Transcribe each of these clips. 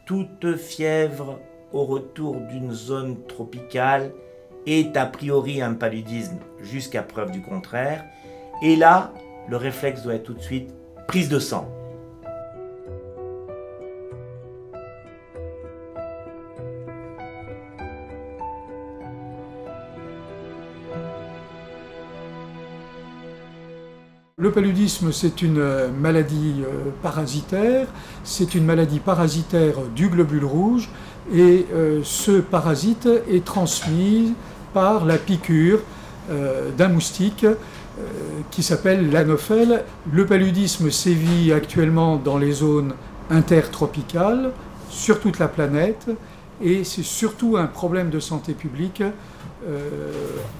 toute fièvre au retour d'une zone tropicale est a priori un paludisme jusqu'à preuve du contraire. Et là, le réflexe doit être tout de suite prise de sang. Le paludisme, c'est une maladie parasitaire, c'est une maladie parasitaire du globule rouge et ce parasite est transmis par la piqûre d'un moustique qui s'appelle l'anophèle. Le paludisme sévit actuellement dans les zones intertropicales, sur toute la planète, et c'est surtout un problème de santé publique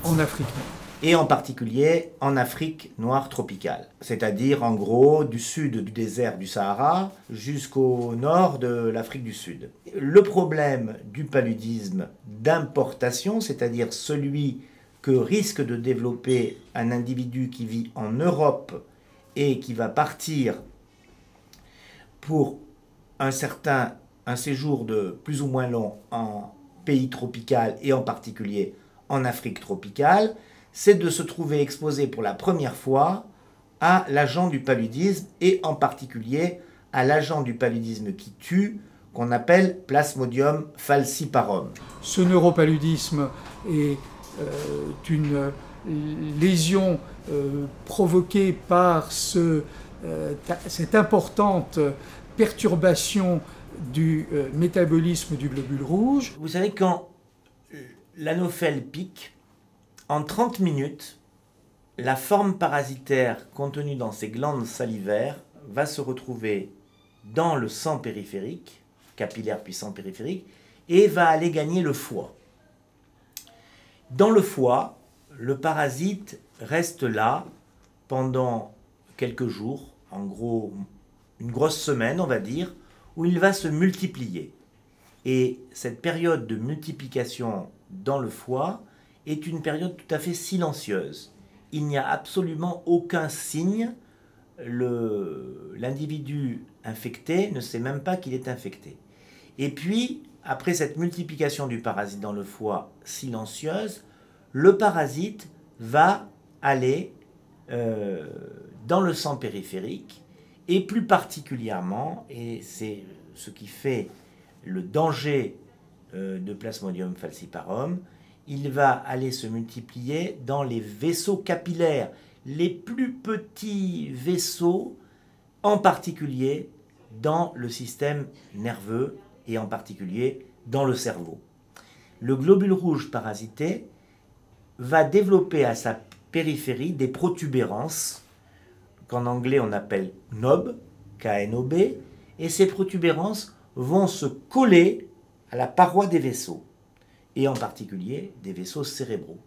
en Afrique. Et en particulier en Afrique noire tropicale, c'est-à-dire en gros du sud du désert du Sahara jusqu'au nord de l'Afrique du Sud. Le problème du paludisme d'importation, c'est-à-dire celui que risque de développer un individu qui vit en Europe et qui va partir pour un séjour de plus ou moins long en pays tropical et en particulier en Afrique tropicale, c'est de se trouver exposé pour la première fois à l'agent du paludisme et en particulier à l'agent du paludisme qui tue, qu'on appelle Plasmodium falciparum. Ce neuropaludisme est une lésion provoquée par cette importante perturbation du métabolisme du globule rouge. Vous savez, quand l'anophèle pique, en 30 minutes, la forme parasitaire contenue dans ces glandes salivaires va se retrouver dans le sang périphérique, capillaire puis sang périphérique, et va aller gagner le foie. Dans le foie, le parasite reste là pendant quelques jours, en gros une grosse semaine on va dire, où il va se multiplier. Et cette période de multiplication dans le foie est une période tout à fait silencieuse. Il n'y a absolument aucun signe. L'individu infecté ne sait même pas qu'il est infecté. Et puis, après cette multiplication du parasite dans le foie silencieuse, le parasite va aller dans le sang périphérique et plus particulièrement, et c'est ce qui fait le danger de Plasmodium falciparum, il va aller se multiplier dans les vaisseaux capillaires, les plus petits vaisseaux, en particulier dans le système nerveux et en particulier dans le cerveau. Le globule rouge parasité va développer à sa périphérie des protubérances qu'en anglais on appelle KNOB, K-N-O-B, et ces protubérances vont se coller à la paroi des vaisseaux, et en particulier des vaisseaux cérébraux.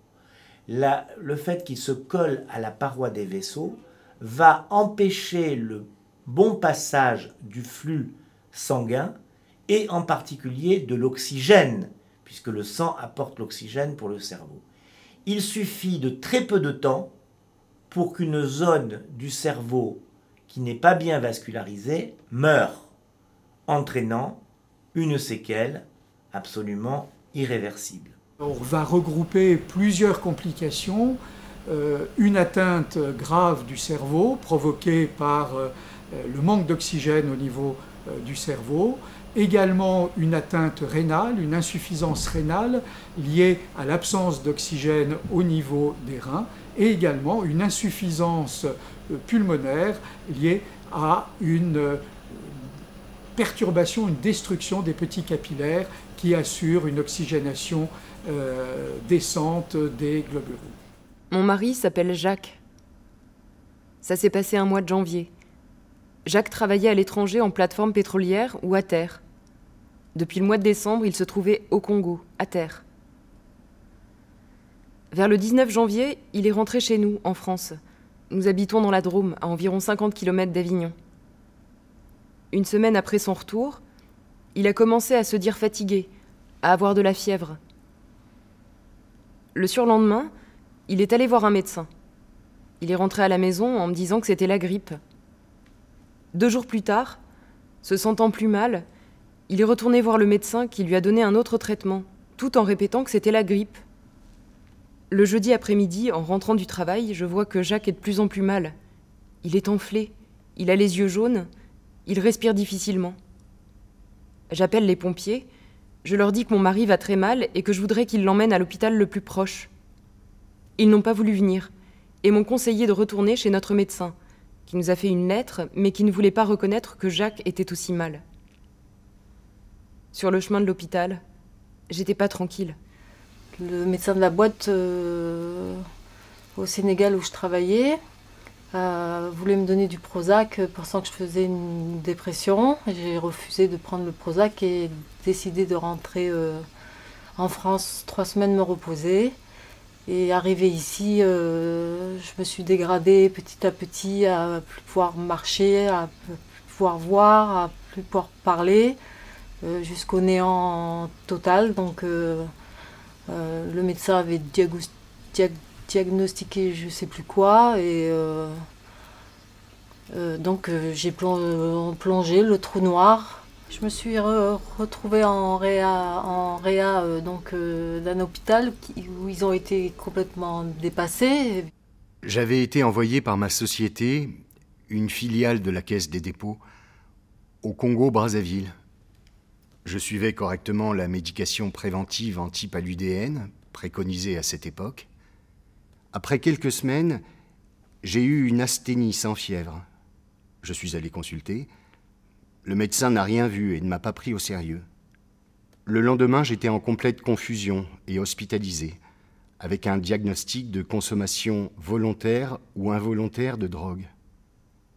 Le fait qu'il se colle à la paroi des vaisseaux va empêcher le bon passage du flux sanguin et en particulier de l'oxygène, puisque le sang apporte l'oxygène pour le cerveau. Il suffit de très peu de temps pour qu'une zone du cerveau qui n'est pas bien vascularisée meure, entraînant une séquelle absolument irréversible. On va regrouper plusieurs complications, une atteinte grave du cerveau provoquée par le manque d'oxygène au niveau du cerveau, également une atteinte rénale, une insuffisance rénale liée à l'absence d'oxygène au niveau des reins, et également une insuffisance pulmonaire liée à une perturbation, une destruction des petits capillaires qui assurent une oxygénation décente des globules rouges. Mon mari s'appelle Jacques. Ça s'est passé un mois de janvier. Jacques travaillait à l'étranger en plateforme pétrolière ou à terre. Depuis le mois de décembre, il se trouvait au Congo, à terre. Vers le 19 janvier, il est rentré chez nous, en France. Nous habitons dans la Drôme, à environ 50 km d'Avignon. Une semaine après son retour, il a commencé à se dire fatigué, à avoir de la fièvre. Le surlendemain, il est allé voir un médecin. Il est rentré à la maison en me disant que c'était la grippe. 2 jours plus tard, se sentant plus mal, Il est retourné voir le médecin qui lui a donné un autre traitement, tout en répétant que c'était la grippe. Le jeudi après-midi, en rentrant du travail, je vois que Jacques est de plus en plus mal. Il est enflé, il a les yeux jaunes, il respire difficilement. J'appelle les pompiers, je leur dis que mon mari va très mal et que je voudrais qu'ils l'emmènent à l'hôpital le plus proche. Ils n'ont pas voulu venir et m'ont conseillé de retourner chez notre médecin, qui nous a fait une lettre, mais qui ne voulait pas reconnaître que Jacques était aussi mal. Sur le chemin de l'hôpital, j'étais pas tranquille. Le médecin de la boîte au Sénégal où je travaillais voulait me donner du Prozac pensant que je faisais une dépression. J'ai refusé de prendre le Prozac et décidé de rentrer en France 3 semaines me reposer. Et arrivé ici, je me suis dégradée petit à petit à plus pouvoir marcher, à plus pouvoir voir, à plus pouvoir parler, jusqu'au néant total. Donc le médecin avait diagnostiqué je ne sais plus quoi et donc j'ai plongé le trou noir. Je me suis retrouvée en réa d'un hôpital où ils ont été complètement dépassés. J'avais été envoyé par ma société, une filiale de la Caisse des dépôts, au Congo-Brazzaville. Je suivais correctement la médication préventive antipaludéenne, préconisée à cette époque. Après quelques semaines, j'ai eu une asthénie sans fièvre. Je suis allé consulter. Le médecin n'a rien vu et ne m'a pas pris au sérieux. Le lendemain, j'étais en complète confusion et hospitalisé, avec un diagnostic de consommation volontaire ou involontaire de drogue.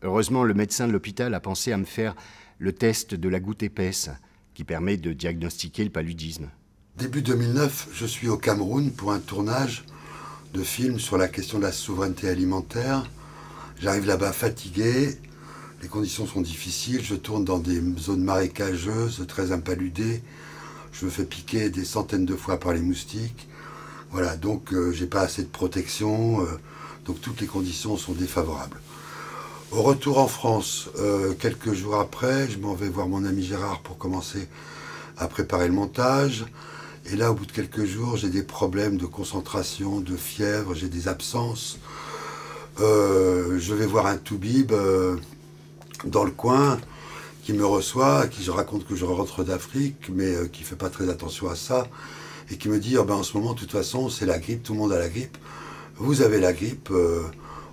Heureusement, le médecin de l'hôpital a pensé à me faire le test de la goutte épaisse, qui permet de diagnostiquer le paludisme. Début 2009, je suis au Cameroun pour un tournage de film sur la question de la souveraineté alimentaire. J'arrive là-bas fatigué. Les conditions sont difficiles, je tourne dans des zones marécageuses, très impaludées. Je me fais piquer des centaines de fois par les moustiques. Voilà, donc j'ai pas assez de protection, donc toutes les conditions sont défavorables. Au retour en France, quelques jours après, je m'en vais voir mon ami Gérard pour commencer à préparer le montage. Et là, au bout de quelques jours, j'ai des problèmes de concentration, de fièvre, j'ai des absences. Je vais voir un toubib dans le coin qui me reçoit, à qui je raconte que je rentre d'Afrique, mais qui ne fait pas très attention à ça, et qui me dit en ce moment, de toute façon, c'est la grippe, tout le monde a la grippe. Vous avez la grippe,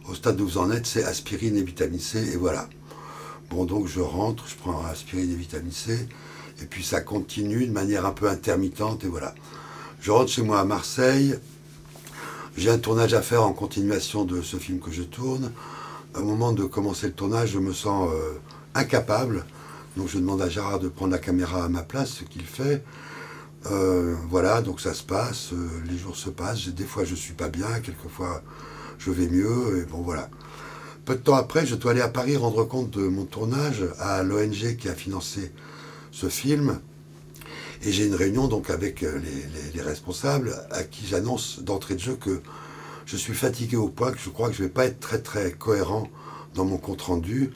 au stade où vous en êtes, c'est aspirine et vitamine C, et voilà. Bon, donc je rentre, je prends aspirine et vitamine C, et puis ça continue de manière un peu intermittente, et voilà. Je rentre chez moi à Marseille, j'ai un tournage à faire en continuation de ce film que je tourne. Au moment de commencer le tournage, je me sens incapable. Donc je demande à Gérard de prendre la caméra à ma place, ce qu'il fait. Voilà, donc ça se passe, les jours se passent. Des fois je ne suis pas bien, quelquefois je vais mieux, et bon voilà. Peu de temps après, je dois aller à Paris rendre compte de mon tournage à l'ONG qui a financé ce film. Et j'ai une réunion donc avec les responsables à qui j'annonce d'entrée de jeu que je suis fatigué au point que je crois que je ne vais pas être très très cohérent dans mon compte-rendu,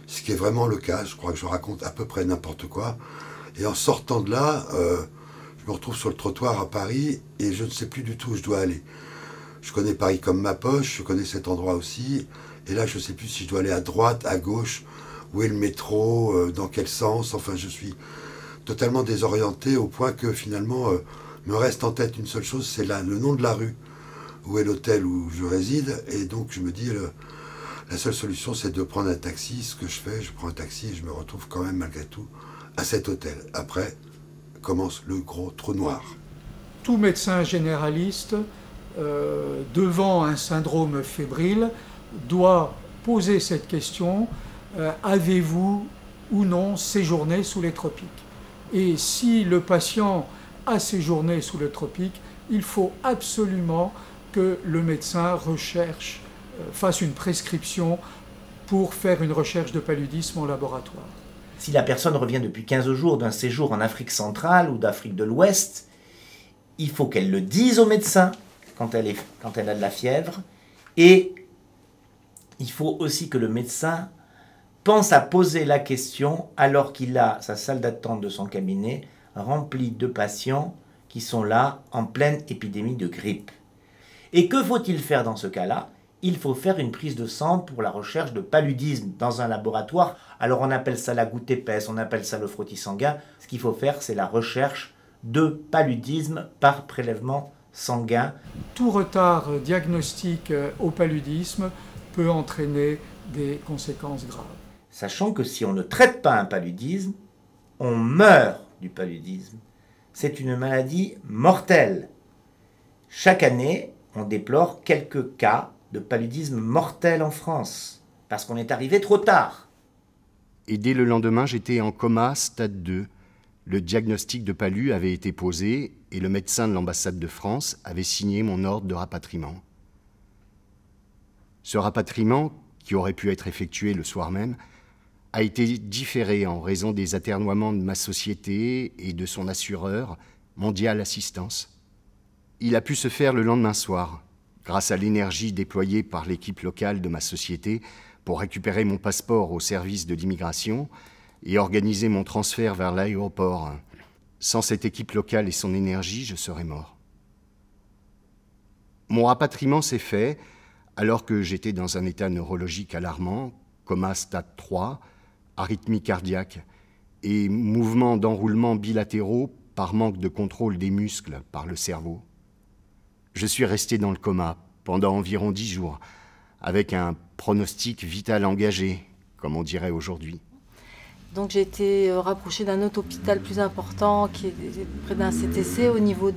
ce qui est vraiment le cas. Je crois que je raconte à peu près n'importe quoi. Et en sortant de là, je me retrouve sur le trottoir à Paris et je ne sais plus du tout où je dois aller. Je connais Paris comme ma poche, je connais cet endroit aussi. Et là, je ne sais plus si je dois aller à droite, à gauche, où est le métro, dans quel sens. Enfin, je suis totalement désorienté au point que finalement, me reste en tête une seule chose, c'est le nom de la rue où est l'hôtel où je réside, et donc je me dis, la seule solution c'est de prendre un taxi. Ce que je fais, je prends un taxi et je me retrouve quand même malgré tout à cet hôtel. Après commence le gros trou noir. Tout médecin généraliste, devant un syndrome fébrile, doit poser cette question, avez-vous ou non séjourné sous les tropiques? Et si le patient a séjourné sous les tropiques, il faut absolument que le médecin fasse une prescription pour faire une recherche de paludisme en laboratoire. Si la personne revient depuis 15 jours d'un séjour en Afrique centrale ou d'Afrique de l'Ouest, il faut qu'elle le dise au médecin quand elle a de la fièvre, et il faut aussi que le médecin pense à poser la question alors qu'il a sa salle d'attente de son cabinet remplie de patients qui sont là en pleine épidémie de grippe. Et que faut-il faire dans ce cas-là? Il faut faire une prise de sang pour la recherche de paludisme dans un laboratoire. Alors on appelle ça la goutte épaisse, on appelle ça le frottis sanguin. Ce qu'il faut faire, c'est la recherche de paludisme par prélèvement sanguin. Tout retard diagnostique au paludisme peut entraîner des conséquences graves. Sachant que si on ne traite pas un paludisme, on meurt du paludisme. C'est une maladie mortelle. Chaque année, on déplore quelques cas de paludisme mortel en France, parce qu'on est arrivé trop tard. Et dès le lendemain, j'étais en coma, stade 2. Le diagnostic de palu avait été posé et le médecin de l'ambassade de France avait signé mon ordre de rapatriement. Ce rapatriement, qui aurait pu être effectué le soir même, a été différé en raison des atermoiements de ma société et de son assureur, Mondial Assistance. Il a pu se faire le lendemain soir, grâce à l'énergie déployée par l'équipe locale de ma société pour récupérer mon passeport au service de l'immigration et organiser mon transfert vers l'aéroport. Sans cette équipe locale et son énergie, je serais mort. Mon rapatriement s'est fait alors que j'étais dans un état neurologique alarmant, coma stade 3, arythmie cardiaque et mouvements d'enroulement bilatéraux par manque de contrôle des muscles par le cerveau. Je suis resté dans le coma pendant environ 10 jours, avec un pronostic vital engagé, comme on dirait aujourd'hui. Donc j'ai été rapprochée d'un autre hôpital plus important qui est près d'un CTC au niveau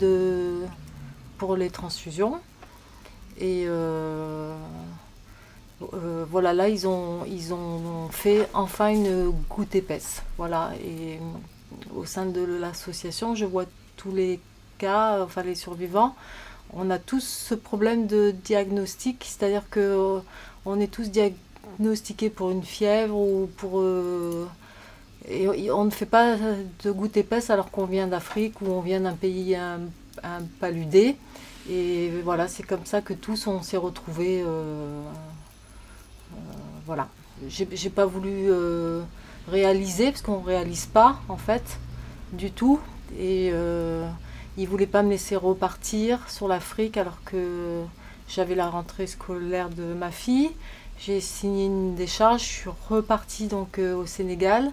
pour les transfusions. Et voilà, là ils ont fait enfin une goutte épaisse. Voilà, et au sein de l'association, je vois tous les cas, enfin les survivants. On a tous ce problème de diagnostic, c'est-à-dire que on est tous diagnostiqués pour une fièvre ou pour et on ne fait pas de goutte épaisse alors qu'on vient d'Afrique ou on vient d'un pays un paludé. Et voilà, c'est comme ça que tous on s'est retrouvés. Voilà, j'ai pas voulu réaliser parce qu'on réalise pas en fait du tout. Et ils ne voulaient pas me laisser repartir sur l'Afrique alors que j'avais la rentrée scolaire de ma fille. J'ai signé une décharge, je suis repartie donc au Sénégal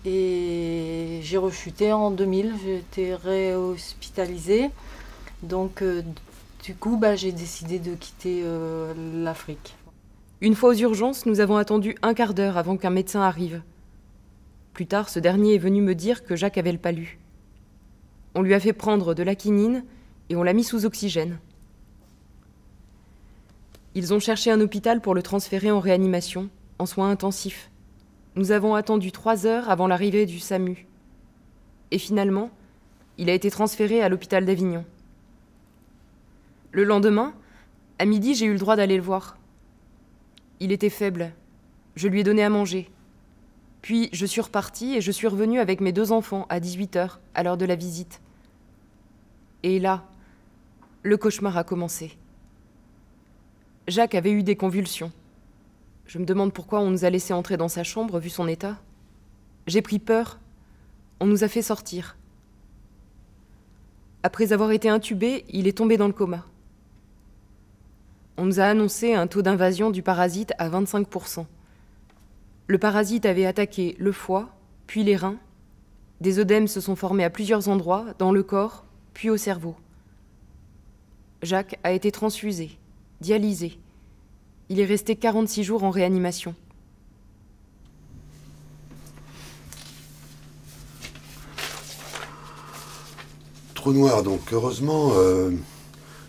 et j'ai rechuté en 2000, j'ai été réhospitalisée. Donc du coup, j'ai décidé de quitter l'Afrique. Une fois aux urgences, nous avons attendu un quart d'heure avant qu'un médecin arrive. Plus tard, ce dernier est venu me dire que Jacques avait le palu. On lui a fait prendre de la quinine et on l'a mis sous oxygène. Ils ont cherché un hôpital pour le transférer en réanimation, en soins intensifs. Nous avons attendu 3 heures avant l'arrivée du SAMU. Et finalement, il a été transféré à l'hôpital d'Avignon. Le lendemain, à midi, j'ai eu le droit d'aller le voir. Il était faible. Je lui ai donné à manger. Puis je suis repartie et je suis revenue avec mes 2 enfants à 18h, à l'heure de la visite. Et là, le cauchemar a commencé. Jacques avait eu des convulsions. Je me demande pourquoi on nous a laissé entrer dans sa chambre, vu son état. J'ai pris peur. On nous a fait sortir. Après avoir été intubé, il est tombé dans le coma. On nous a annoncé un taux d'invasion du parasite à 25%. Le parasite avait attaqué le foie, puis les reins. Des œdèmes se sont formés à plusieurs endroits, dans le corps, puis au cerveau. Jacques a été transfusé, dialysé. Il est resté 46 jours en réanimation. Trou noir, donc heureusement,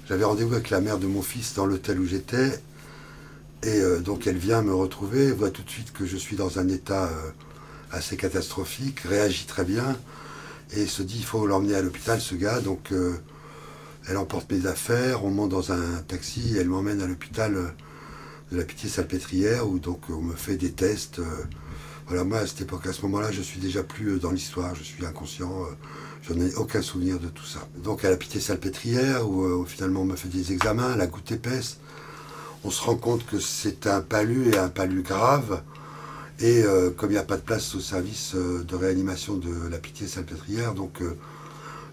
j'avais rendez-vous avec la mère de mon fils dans l'hôtel où j'étais. Et donc elle vient me retrouver, voit tout de suite que je suis dans un état assez catastrophique, réagit très bien et se dit il faut l'emmener à l'hôpital ce gars. Donc elle emporte mes affaires, on monte dans un taxi et elle m'emmène à l'hôpital de la Pitié-Salpêtrière où donc on me fait des tests. Voilà, moi à cette époque, à ce moment-là, je suis déjà plus dans l'histoire, je suis inconscient, je n'ai aucun souvenir de tout ça. Donc à la Pitié-Salpêtrière où finalement on me fait des examens, la goutte épaisse. On se rend compte que c'est un palu et un palu grave Et comme il n'y a pas de place au service de réanimation de la Pitié-Salpêtrière, donc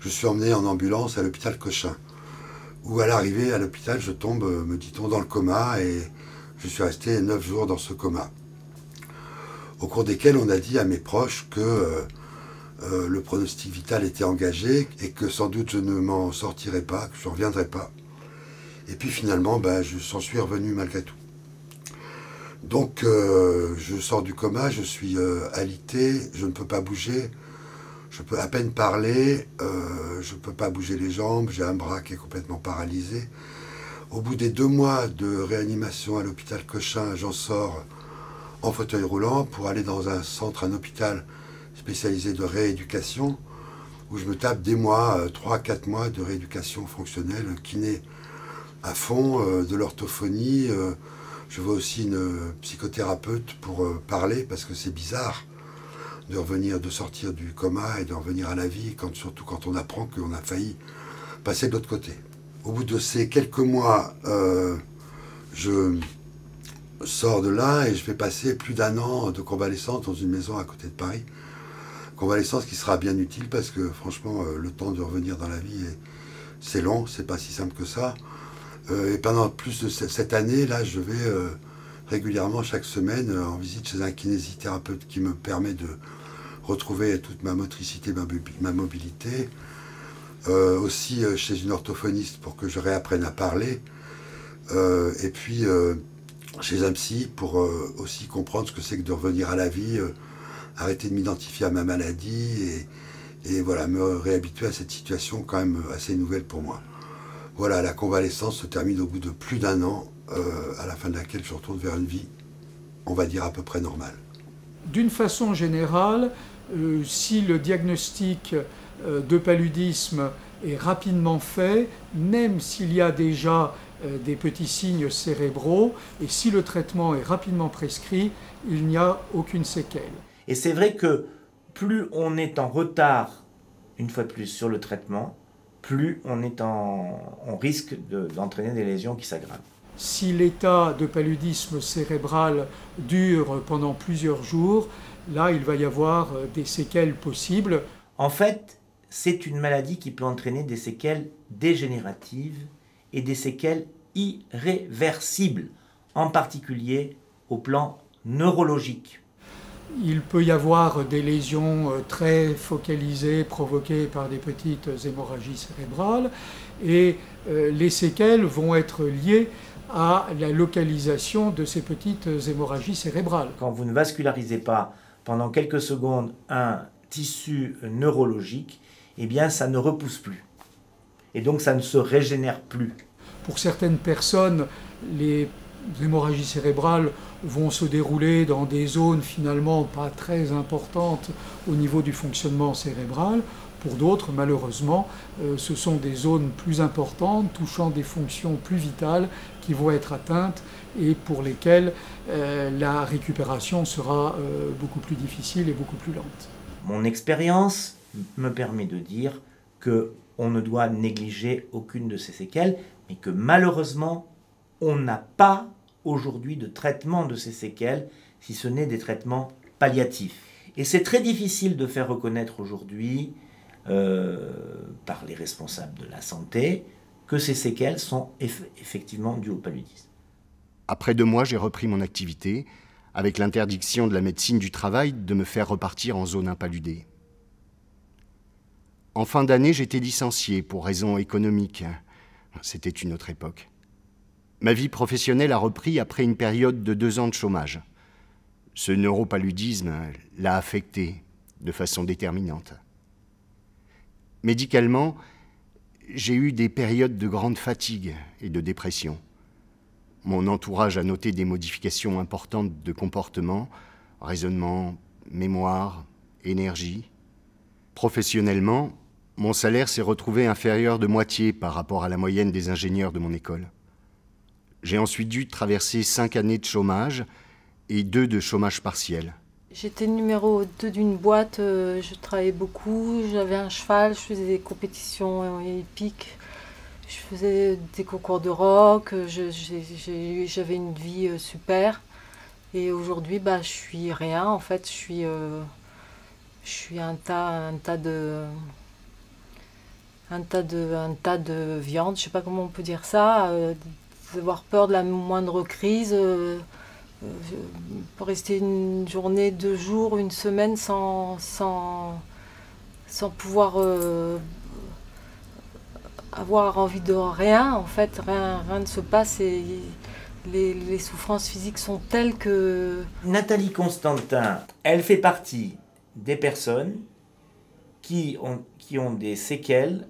je suis emmené en ambulance à l'hôpital Cochin. Où à l'arrivée à l'hôpital, je tombe, me dit-on, dans le coma et je suis resté 9 jours dans ce coma. Au cours desquels on a dit à mes proches que le pronostic vital était engagé et que sans doute je ne m'en sortirais pas, que je ne reviendrais pas. Et puis finalement, je s'en suis revenu malgré tout. Donc je sors du coma, je suis alité, je ne peux pas bouger, je peux à peine parler, je ne peux pas bouger les jambes, j'ai un bras qui est complètement paralysé. Au bout des 2 mois de réanimation à l'hôpital Cochin, j'en sors en fauteuil roulant pour aller dans un centre, un hôpital spécialisé de rééducation, où je me tape des mois, 3 à 4 mois de rééducation fonctionnelle, kiné à fond, de l'orthophonie. Je vois aussi une psychothérapeute pour parler, parce que c'est bizarre de sortir du coma et de revenir à la vie, surtout quand on apprend qu'on a failli passer de l'autre côté. Au bout de ces quelques mois, je sors de là et je vais passer plus d'1 an de convalescence dans une maison à côté de Paris. Convalescence qui sera bien utile parce que franchement, le temps de revenir dans la vie, c'est long, c'est pas si simple que ça. Et pendant plus de cette année, là, je vais régulièrement, chaque semaine, en visite chez un kinésithérapeute qui me permet de retrouver toute ma motricité, ma mobilité. Aussi chez une orthophoniste pour que je réapprenne à parler. Et puis chez un psy pour aussi comprendre ce que c'est que de revenir à la vie, arrêter de m'identifier à ma maladie et voilà, me réhabituer à cette situation quand même assez nouvelle pour moi. Voilà, la convalescence se termine au bout de plus d'1 an, à la fin de laquelle je retourne vers une vie, on va dire, à peu près normale. D'une façon générale, si le diagnostic de paludisme est rapidement fait, même s'il y a déjà des petits signes cérébraux, et si le traitement est rapidement prescrit, il n'y a aucune séquelle. Et c'est vrai que plus on est en retard, une fois de plus, sur le traitement, plus on risque d'entraîner des lésions qui s'aggravent. Si l'état de paludisme cérébral dure pendant plusieurs jours, là, il va y avoir des séquelles possibles. En fait, c'est une maladie qui peut entraîner des séquelles dégénératives et des séquelles irréversibles, en particulier au plan neurologique. Il peut y avoir des lésions très focalisées provoquées par des petites hémorragies cérébrales et les séquelles vont être liées à la localisation de ces petites hémorragies cérébrales. Quand vous ne vascularisez pas pendant quelques secondes un tissu neurologique, eh bien ça ne repousse plus. Et donc ça ne se régénère plus. Pour certaines personnes, les hémorragies cérébrales vont se dérouler dans des zones finalement pas très importantes au niveau du fonctionnement cérébral. Pour d'autres, malheureusement, ce sont des zones plus importantes, touchant des fonctions plus vitales qui vont être atteintes et pour lesquelles la récupération sera beaucoup plus difficile et beaucoup plus lente. Mon expérience me permet de dire qu'on ne doit négliger aucune de ces séquelles, mais que malheureusement, on n'a pas aujourd'hui de traitement de ces séquelles, si ce n'est des traitements palliatifs. Et c'est très difficile de faire reconnaître aujourd'hui, par les responsables de la santé, que ces séquelles sont effectivement dues au paludisme. Après 2 mois, j'ai repris mon activité, avec l'interdiction de la médecine du travail de me faire repartir en zone impaludée. En fin d'année, j'étais licencié pour raisons économiques. C'était une autre époque. Ma vie professionnelle a repris après une période de 2 ans de chômage. Ce neuropaludisme l'a affecté de façon déterminante. Médicalement, j'ai eu des périodes de grande fatigue et de dépression. Mon entourage a noté des modifications importantes de comportement, raisonnement, mémoire, énergie. Professionnellement, mon salaire s'est retrouvé inférieur de moitié par rapport à la moyenne des ingénieurs de mon école. J'ai ensuite dû traverser 5 années de chômage et 2 de chômage partiel. J'étais numéro 2 d'une boîte, je travaillais beaucoup, j'avais un cheval, je faisais des compétitions hippiques, je faisais des concours de rock, j'avais une vie super. Et aujourd'hui, je suis rien. En fait, je suis un tas de viande. Je sais pas comment on peut dire ça. D'avoir peur de la moindre crise. Pour rester une journée, 2 jours, une semaine sans pouvoir avoir envie de rien, en fait, rien ne se passe et les souffrances physiques sont telles que... Nathalie Constantin, elle fait partie des personnes qui ont des séquelles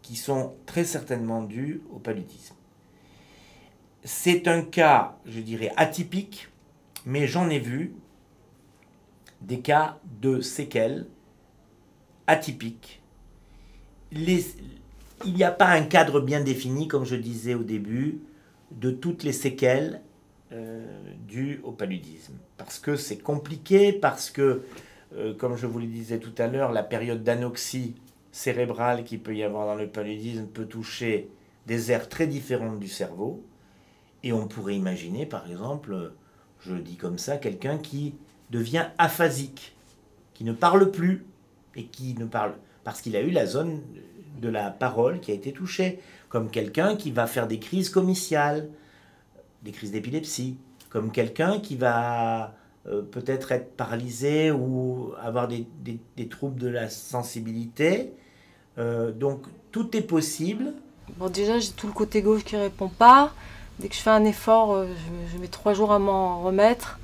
qui sont très certainement dues au paludisme. C'est un cas, je dirais, atypique, mais j'en ai vu des cas de séquelles atypiques. Il n'y a pas un cadre bien défini, comme je disais au début, de toutes les séquelles dues au paludisme. Parce que c'est compliqué, parce que, comme je vous le disais tout à l'heure, la période d'anoxie cérébrale qu'il peut y avoir dans le paludisme peut toucher des aires très différentes du cerveau. Et on pourrait imaginer, par exemple, je le dis comme ça, quelqu'un qui devient aphasique, qui ne parle plus, et qui ne parle parce qu'il a eu la zone de la parole qui a été touchée, comme quelqu'un qui va faire des crises comiciales, des crises d'épilepsie, comme quelqu'un qui va peut-être être paralysé ou avoir des troubles de la sensibilité. Donc tout est possible. Bon, déjà, j'ai tout le côté gauche qui ne répond pas. Dès que je fais un effort, je mets 3 jours à m'en remettre.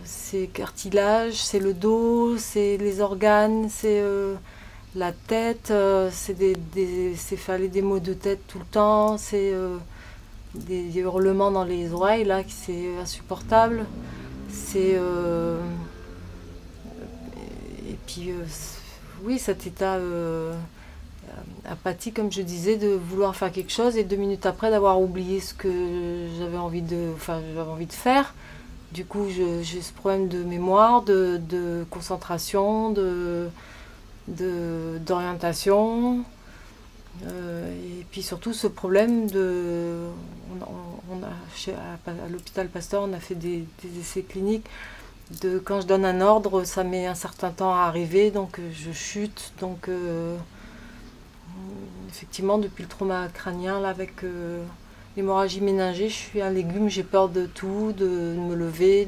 C'est cartilage, c'est le dos, c'est les organes, c'est la tête, c'est des maux de tête tout le temps, c'est des hurlements dans les oreilles, là, c'est insupportable. Et puis, oui, cet état apathique, comme je disais, de vouloir faire quelque chose et 2 minutes après d'avoir oublié ce que j'avais envie de faire. Du coup, j'ai ce problème de mémoire, de concentration, d'orientation. Et puis surtout ce problème à l'hôpital Pasteur, on a fait des essais cliniques. Quand je donne un ordre, ça met un certain temps à arriver, donc je chute. Donc effectivement, depuis le trauma crânien, là, avec l'hémorragie méningée, je suis un légume, j'ai peur de tout, de me lever,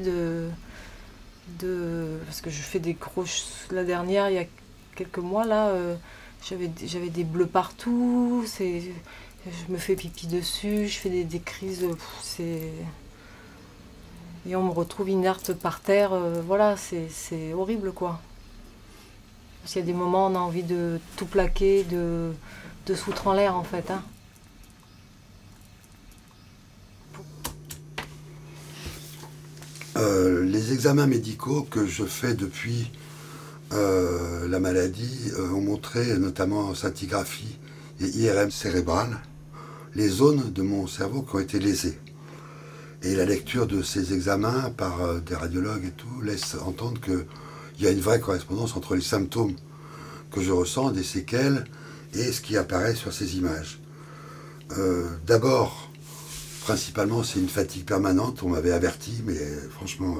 parce que je fais des grosses... La dernière, il y a quelques mois, là, j'avais des bleus partout, je me fais pipi dessus, je fais des crises, et on me retrouve inerte par terre, voilà, c'est horrible, quoi. Parce qu'il y a des moments où on a envie de tout plaquer, de se foutre en l'air, en fait, hein. Les examens médicaux que je fais depuis la maladie ont montré, notamment en scintigraphie et IRM cérébrale, les zones de mon cerveau qui ont été lésées. Et la lecture de ces examens par des radiologues et tout laisse entendre qu'il y a une vraie correspondance entre les symptômes que je ressens, des séquelles, et ce qui apparaît sur ces images. D'abord, principalement, c'est une fatigue permanente, on m'avait averti, mais franchement,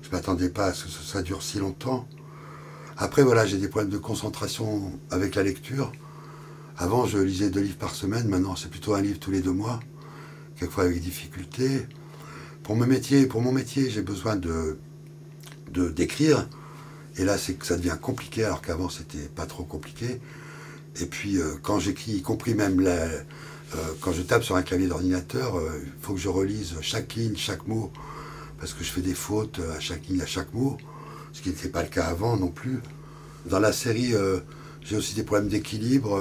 je ne m'attendais pas à ce que ça dure si longtemps. Après, voilà, j'ai des problèmes de concentration avec la lecture. Avant, je lisais 2 livres par semaine, maintenant c'est plutôt un livre tous les 2 mois, quelquefois avec difficulté. Pour mon métier, j'ai besoin d'écrire, et là, c'est que ça devient compliqué, alors qu'avant, c'était pas trop compliqué. Et puis, quand j'écris, y compris même quand je tape sur un clavier d'ordinateur, il faut que je relise chaque ligne, chaque mot, parce que je fais des fautes à chaque ligne, à chaque mot, ce qui n'était pas le cas avant non plus. Dans la série, j'ai aussi des problèmes d'équilibre.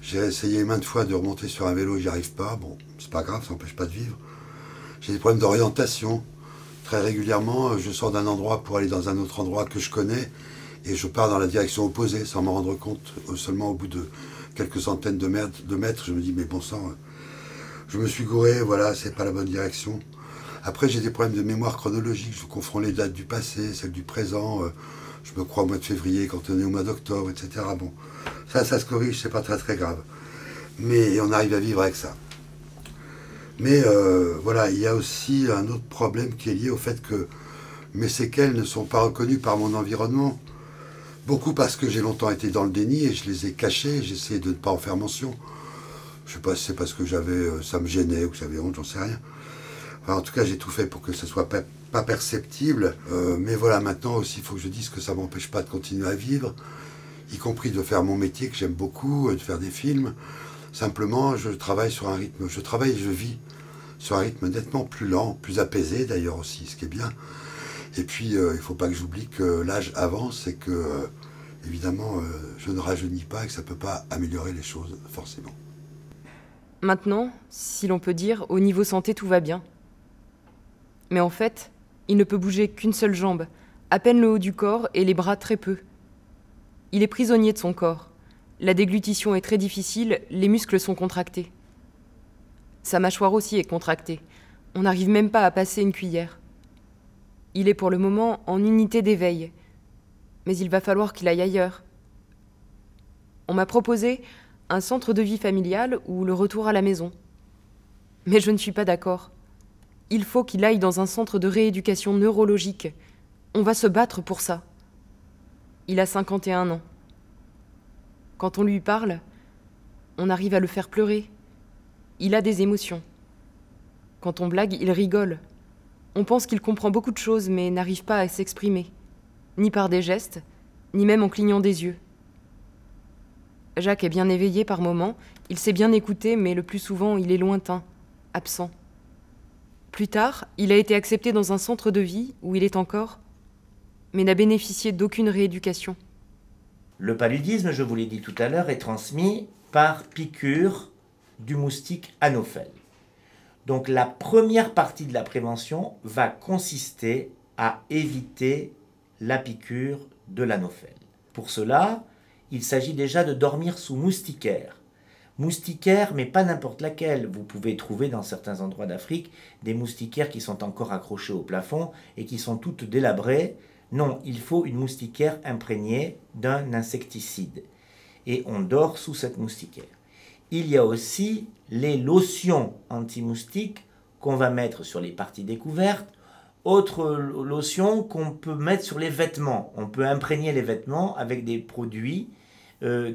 J'ai essayé maintes fois de remonter sur un vélo, j'y arrive pas. Bon, c'est pas grave, ça n'empêche pas de vivre. J'ai des problèmes d'orientation. Très régulièrement, je sors d'un endroit pour aller dans un autre endroit que je connais, et je pars dans la direction opposée sans m'en rendre compte. Seulement au bout de quelques centaines de mètres, je me dis, mais bon sang, je me suis gouré, voilà, c'est pas la bonne direction. Après, j'ai des problèmes de mémoire chronologique, je confonds les dates du passé, celles du présent, je me crois au mois de février quand on est au mois d'octobre, etc. Bon, ça se corrige, c'est pas très très grave. Mais on arrive à vivre avec ça. Mais voilà, il y a aussi un autre problème qui est lié au fait que mes séquelles ne sont pas reconnues par mon environnement. Beaucoup parce que j'ai longtemps été dans le déni et je les ai cachées, j'ai essayé de ne pas en faire mention. Je sais pas si c'est parce que ça me gênait ou que j'avais honte, j'en sais rien. Enfin, en tout cas, j'ai tout fait pour que ça soit pas perceptible. Mais voilà, maintenant aussi, il faut que je dise que ça ne m'empêche pas de continuer à vivre, y compris de faire mon métier que j'aime beaucoup, de faire des films. Simplement, je travaille sur un rythme, je travaille et je vis sur un rythme nettement plus lent, plus apaisé d'ailleurs aussi, ce qui est bien. Et puis, il ne faut pas que j'oublie que l'âge avance et que, évidemment, je ne rajeunis pas et que ça ne peut pas améliorer les choses, forcément. Maintenant, si l'on peut dire, au niveau santé, tout va bien. Mais en fait, il ne peut bouger qu'une seule jambe, à peine le haut du corps et les bras très peu. Il est prisonnier de son corps. La déglutition est très difficile, les muscles sont contractés. Sa mâchoire aussi est contractée. On n'arrive même pas à passer une cuillère. Il est pour le moment en unité d'éveil. Mais il va falloir qu'il aille ailleurs. On m'a proposé un centre de vie familial ou le retour à la maison. Mais je ne suis pas d'accord. Il faut qu'il aille dans un centre de rééducation neurologique. On va se battre pour ça. Il a 51 ans. Quand on lui parle, on arrive à le faire pleurer. Il a des émotions. Quand on blague, il rigole. On pense qu'il comprend beaucoup de choses, mais n'arrive pas à s'exprimer. Ni par des gestes, ni même en clignant des yeux. Jacques est bien éveillé par moments, il sait bien écouter, mais le plus souvent, il est lointain, absent. Plus tard, il a été accepté dans un centre de vie, où il est encore, mais n'a bénéficié d'aucune rééducation. Le paludisme, je vous l'ai dit tout à l'heure, est transmis par piqûre du moustique Anophèle. Donc la première partie de la prévention va consister à éviter la piqûre de l'Anophèle. Pour cela, il s'agit déjà de dormir sous moustiquaire. Moustiquaire, mais pas n'importe laquelle. Vous pouvez trouver dans certains endroits d'Afrique des moustiquaires qui sont encore accrochées au plafond et qui sont toutes délabrées. Non, il faut une moustiquaire imprégnée d'un insecticide. Et on dort sous cette moustiquaire. Il y a aussi les lotions anti-moustiques qu'on va mettre sur les parties découvertes. Autre lotion qu'on peut mettre sur les vêtements. On peut imprégner les vêtements avec des produits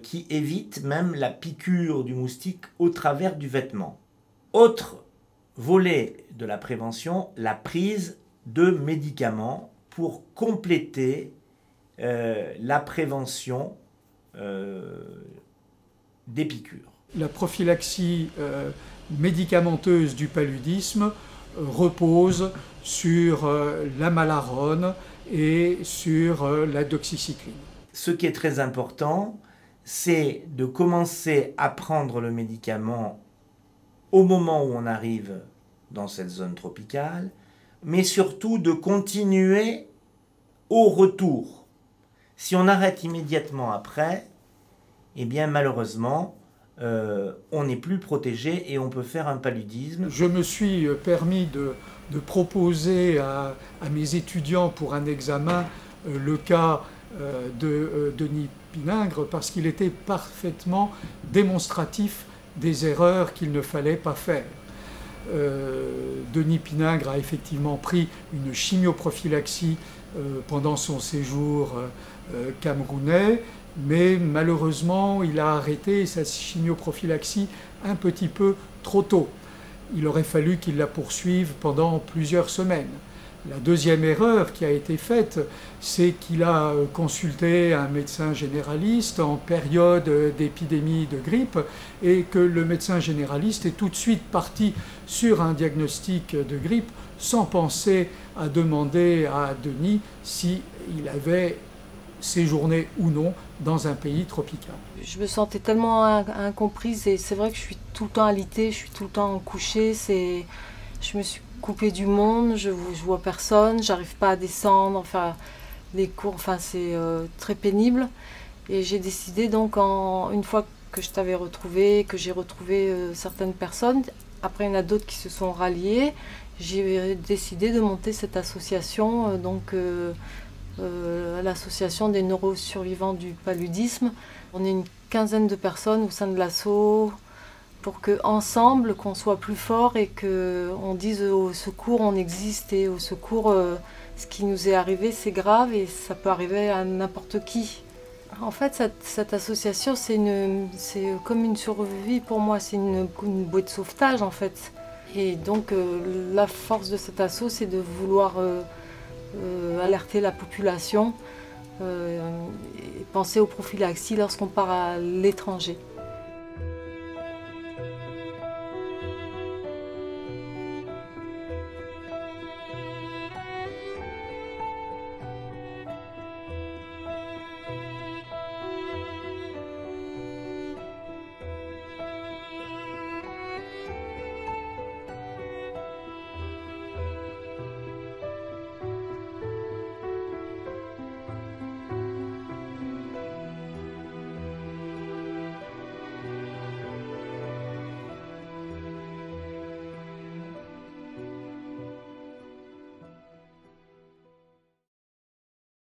qui évitent même la piqûre du moustique au travers du vêtement. Autre volet de la prévention, la prise de médicaments pour compléter la prévention des piqûres. La prophylaxie médicamenteuse du paludisme repose sur la malarone et sur la doxycycline. Ce qui est très important, c'est de commencer à prendre le médicament au moment où on arrive dans cette zone tropicale, mais surtout de continuer au retour. Si on arrête immédiatement après, eh bien malheureusement, on n'est plus protégé et on peut faire un paludisme. Je me suis permis de proposer à mes étudiants pour un examen le cas de Denis Piningre parce qu'il était parfaitement démonstratif des erreurs qu'il ne fallait pas faire. Denis Piningre a effectivement pris une chimioprophylaxie pendant son séjour camerounais, mais malheureusement il a arrêté sa chimioprophylaxie un petit peu trop tôt. Il aurait fallu qu'il la poursuive pendant plusieurs semaines. La deuxième erreur qui a été faite, c'est qu'il a consulté un médecin généraliste en période d'épidémie de grippe et que le médecin généraliste est tout de suite parti sur un diagnostic de grippe sans penser à demander à Denis s'il avait séjourné ou non dans un pays tropical. Je me sentais tellement incomprise et c'est vrai que je suis tout le temps alitée, je suis tout le temps couchée, je me suis coupée du monde, je vois personne, j'arrive pas à descendre, enfin les cours, enfin c'est très pénible. Et j'ai décidé donc, une fois que je t'avais retrouvé, que j'ai retrouvé certaines personnes, après il y en a d'autres qui se sont ralliées, j'ai décidé de monter cette association, l'association des neurosurvivants du paludisme. On est une quinzaine de personnes au sein de l'asso. pour qu'ensemble, qu'on soit plus fort et qu'on dise au secours on existe et au secours ce qui nous est arrivé c'est grave et ça peut arriver à n'importe qui. En fait cette association c'est comme une survie pour moi, c'est une bouée de sauvetage en fait. Et donc la force de cet asso c'est de vouloir alerter la population et penser aux prophylaxies lorsqu'on part à l'étranger.